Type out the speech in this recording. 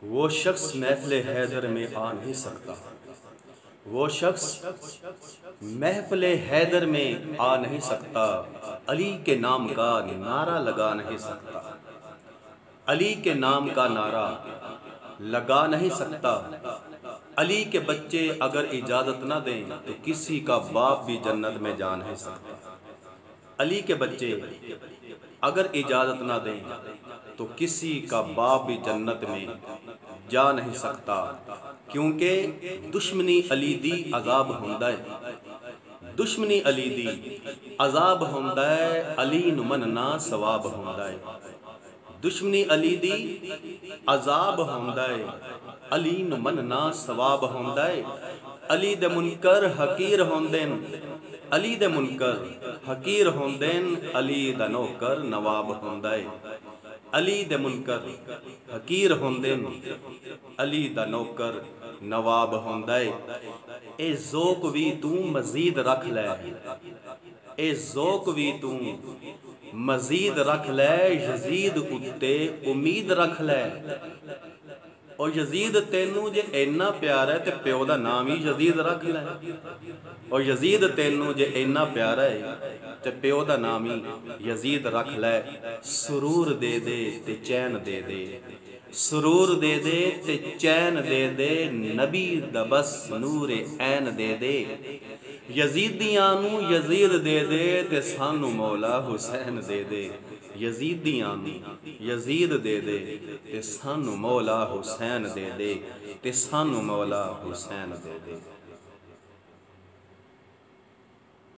वो शख्स महफिल हैदर में आ नहीं सकता। वो शख्स महफिल हैदर में आ नहीं सकता। अली के नाम का नारा लगा नहीं सकता। अली के नाम का नारा लगा नहीं सकता। अली के बच्चे अगर इजाज़त ना दें तो किसी का बाप भी जन्नत में जा नहीं सकता। अली के बच्चे अगर इजाज़त ना दें तो किसी का बाप भी जन्नत में जा नहीं सकता, क्योंकि दुश्मनी अली दी अजाब हुंदा है। दुश्मनी अली दी अजाब हुंदा है, अली नू मनना सवाब हुंदा है। दुश्मनी अली दी अजाब हुंदा है, अली नू मनना सवाब हुंदा है। अली दे मुनकर हकीर होंदे न, अली दे मुनकर हकीर होंदे न, अली दा नौकर नवाब होंदा है। अली दे मुनकर हकीर होंदे न, अली दा नौकर नवाब होंदा है। ए ज़ौक भी तू मजीद रख लै, ए ज़ौक भी तू मजीद रख लै, यजीद उत्ते उम्मीद रख लै। और यजीद तेनू जे इन्ना प्यारा है तो प्यो दा नाम ही यजीद रख लै। और यजीद तेनू जे इन्ना प्यारा है तो प्यो दा नाम ही यजीद रख लै। सुरूर दे दे ते चैन दे दे, सुरूर दे दे ते चैन दे दे, नबी दा बस नूर ऐन दे दे। यजीदियां नू यजीद दे दे ते सानू मौला हुसैन दे दे। यजीदियां नू यजीद दे दे ते सानू मौला हुसैन दे दे, ते सानू मौला हुसैन दे दे।